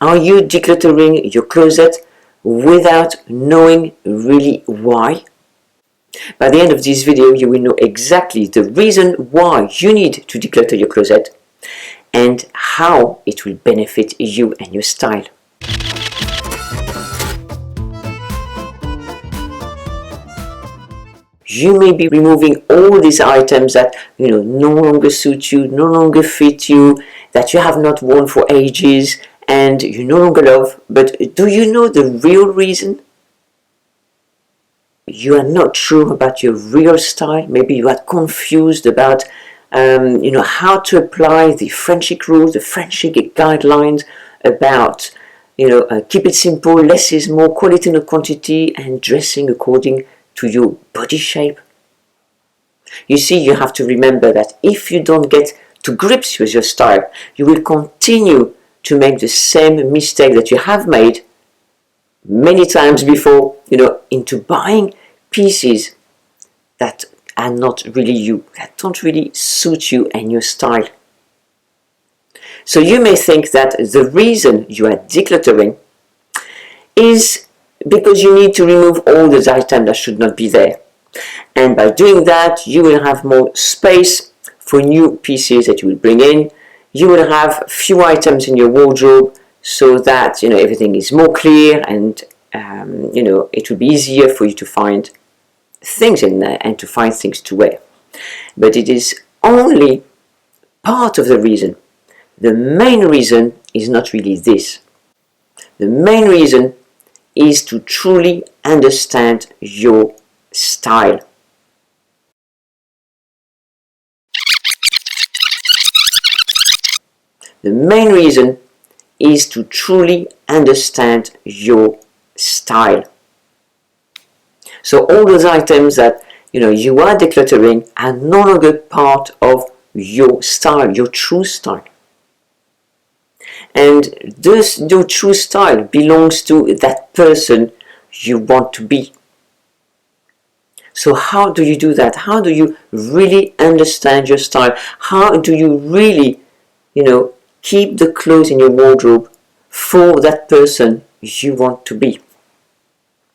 Are you decluttering your closet without knowing really why? By the end of this video, you will know exactly the reason why you need to declutter your closet and how it will benefit you and your style. You may be removing all these items that no longer suit you, no longer fit you, that you have not worn for ages and you no longer love. But do you know the real reason? You are not sure about your real style. Maybe you are confused about how to apply the French Chic rules, the French Chic guidelines about keep it simple, less is more, quality not quantity, and dressing according to your body shape. You see, you have to remember that if you don't get to grips with your style, you will continue to make the same mistake that you have made many times before, into buying pieces that are not really you, that don't really suit you and your style. So you may think that the reason you are decluttering is because you need to remove all those items that should not be there. And by doing that, you will have more space for new pieces that you will bring in. You will have few items in your wardrobe so that everything is more clear and it will be easier for you to find things in there and to find things to wear. But it is only part of the reason. The main reason is not really this. The main reason is to truly understand your style. The main reason is to truly understand your style. So all those items that you are decluttering are no longer part of your style, your true style. And thus your true style belongs to that person you want to be. So how do you do that? How do you really understand your style? How do you really, keep the clothes in your wardrobe for that person you want to be?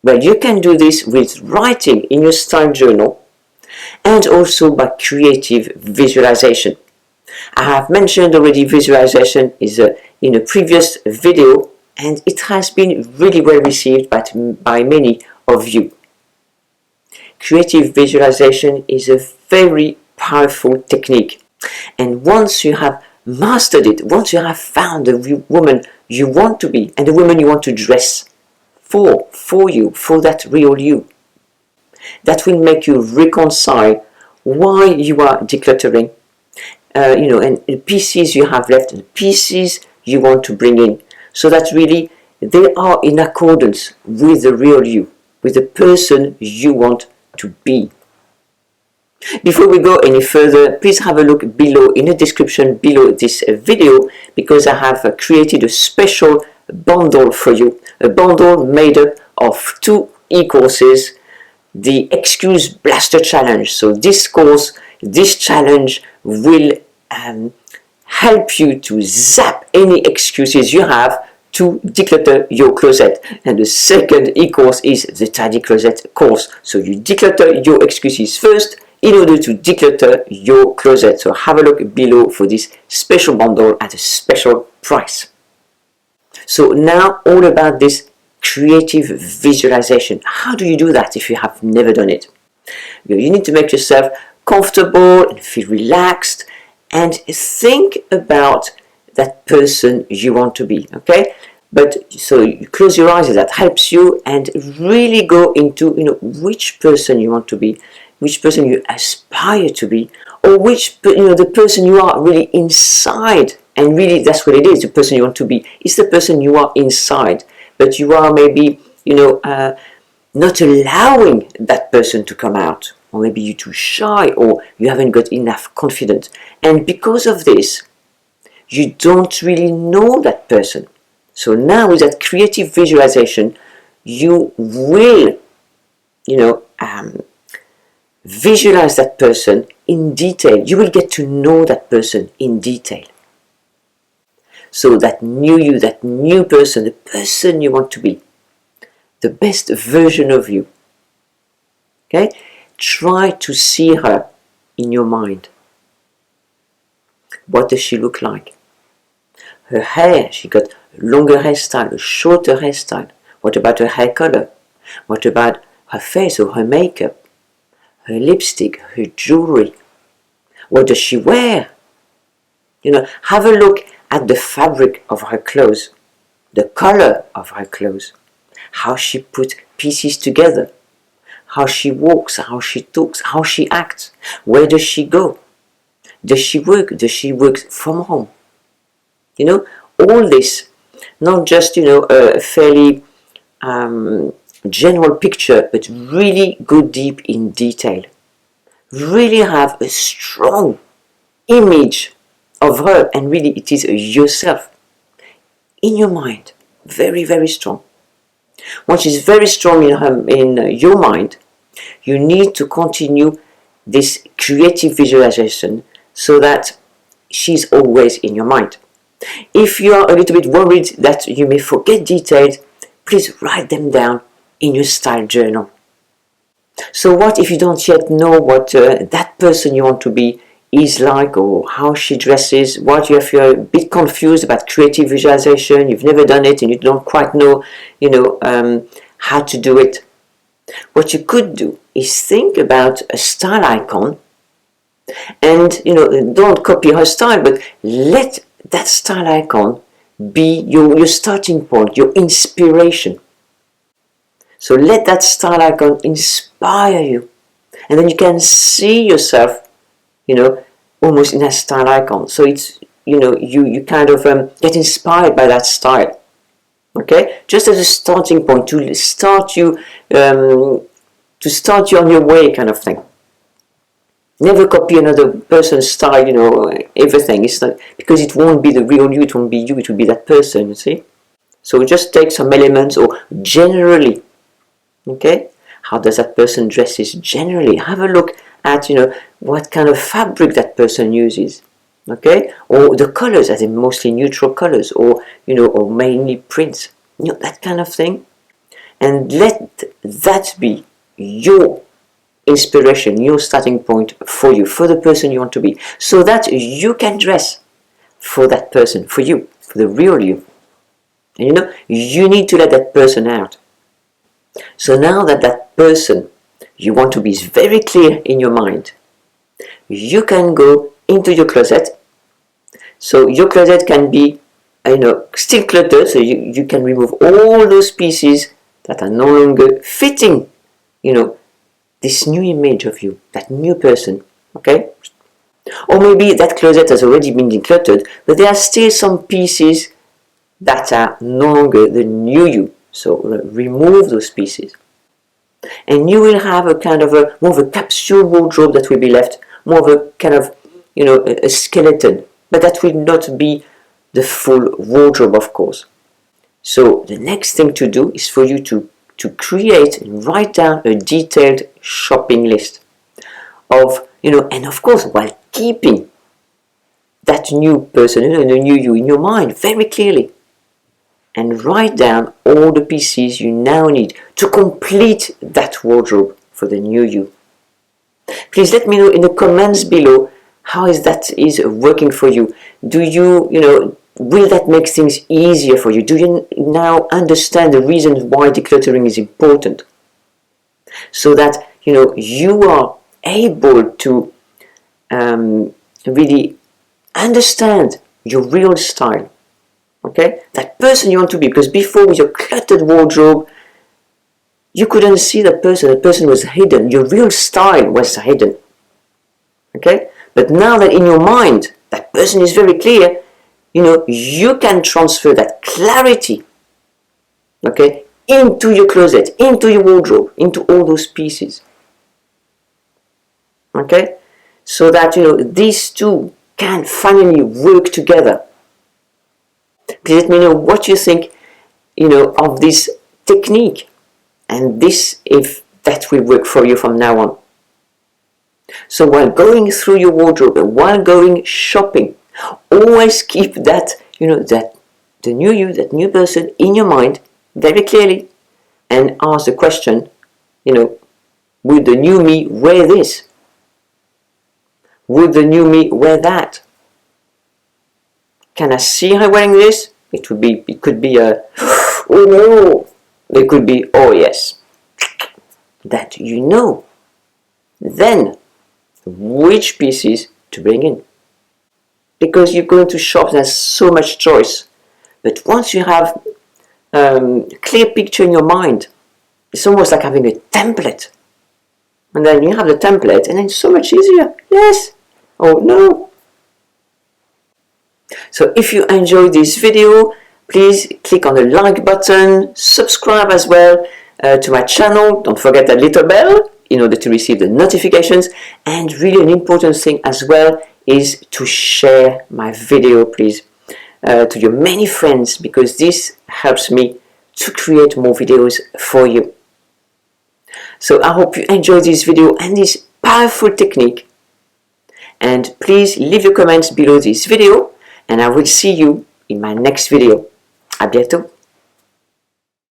Well, you can do this with writing in your style journal and also by creative visualization. I have mentioned already visualization is in a previous video, and it has been really well received by many of you. Creative visualization is a very powerful technique, and once you have mastered it, once you have found the woman you want to be and the woman you want to dress for you, for that real you, that will make you reconcile why you are decluttering, and the pieces you have left and the pieces you want to bring in, so that really they are in accordance with the real you, with the person you want to be. Before we go any further, please have a look below in the description below this video, because I have created a special bundle for you, a bundle made up of 2 e-courses, the Excuse Blaster Challenge. So this course, this challenge will help you to zap any excuses you have to declutter your closet. And the second e-course is the Tidy Closet course. So you declutter your excuses first in order to declutter your closet. So have a look below for this special bundle at a special price. So now all about this creative visualization. How do you do that if you have never done it? You need to make yourself comfortable and feel relaxed and think about that person you want to be, okay? But so you close your eyes, that helps you, and really go into which person you want to be, which person you aspire to be, or which the person you are really inside. And really that's what it is, the person you want to be. It's the person you are inside, but you are maybe not allowing that person to come out, or maybe you're too shy, or you haven't got enough confidence, and because of this you don't really know that person. So now with that creative visualization, you will visualize that person in detail. You will get to know that person in detail. So that new you, that new person, the person you want to be, the best version of you. Okay? Try to see her in your mind. What does she look like? Her hair, she got a longer hairstyle, a shorter hairstyle. What about her hair color? What about her face or her makeup? Her lipstick, her jewelry? What does she wear? You know, have a look at the fabric of her clothes, the color of her clothes, how she put pieces together, how she walks, how she talks, how she acts. Where does she go? Does she work? Does she work from home? You know, all this, not just, you know, a fairly general picture, but really go deep in detail. Really have a strong image of her, and really it is yourself in your mind. Very, very strong. Once she's very strong in your mind, you need to continue this creative visualization so that she's always in your mind. If you are a little bit worried that you may forget details, please write them down in your style journal. So what if you don't yet know what that person you want to be is like, or how she dresses? What if you're a bit confused about creative visualization, you've never done it and you don't quite know, you know, how to do it? What you could do is think about a style icon, and, you know, don't copy her style, but let that style icon be your starting point, your inspiration. So let that style icon inspire you, and then you can see yourself, you know, almost in a style icon. So it's, you know, you kind of get inspired by that style. Okay, just as a starting point to start you on your way, kind of thing. Never copy another person's style, you know, everything. It's not, because it won't be the real you, it won't be you, it will be that person, you see. So just take some elements, or generally, okay, how does that person dresses generally? Have a look at, you know, what kind of fabric that person uses, okay, or the colors, as in mostly neutral colors, or, you know, or mainly prints, you know, that kind of thing. And let that be your inspiration, your starting point for you, for the person you want to be, so that you can dress for that person, for you, for the real you. And you know, you need to let that person out. So now that that person you want to be is very clear in your mind, you can go into your closet. So your closet can be, you know, still cluttered, so you can remove all those pieces that are no longer fitting, you know, this new image of you, that new person, okay? Or maybe that closet has already been decluttered, but there are still some pieces that are no longer the new you. So remove those pieces. And you will have a kind of a, more of a capsule wardrobe that will be left, more of a kind of, you know, a skeleton. But that will not be the full wardrobe, of course. So the next thing to do is for you to create and write down a detailed shopping list of, you know, and of course while keeping that new person, you know, the new you in your mind very clearly, and write down all the pieces you now need to complete that wardrobe for the new you. Please let me know in the comments below how is working for you. Do you, you know, will that make things easier for you? Do you now understand the reasons why decluttering is important? So that, you know, you are able to really understand your real style. Okay? That person you want to be. Because before, with your cluttered wardrobe, you couldn't see that person was hidden. Your real style was hidden. Okay? But now that in your mind, that person is very clear, you know, you can transfer that clarity, okay, into your closet, into your wardrobe, into all those pieces. Okay? So that, you know, these two can finally work together. Please let me know what you think, you know, of this technique, and this, if that will work for you from now on. So while going through your wardrobe and while going shopping, always keep that you know, that the new you, that new person in your mind very clearly, and ask the question, you know, would the new me wear this? Would the new me wear that? Can I see her wearing this? It could be a, oh no. It could be, oh yes. That you know. Then, which pieces to bring in. Because you're going to shop, there's so much choice. But once you have a clear picture in your mind, it's almost like having a template. And then you have the template, and then it's so much easier. Yes. Oh no. So if you enjoyed this video, please click on the like button, subscribe as well to my channel. Don't forget that little bell in order to receive the notifications. And really an important thing as well is to share my video, please, to your many friends, because this helps me to create more videos for you. So I hope you enjoyed this video and this powerful technique. And please leave your comments below this video, and I will see you in my next video. À bientôt.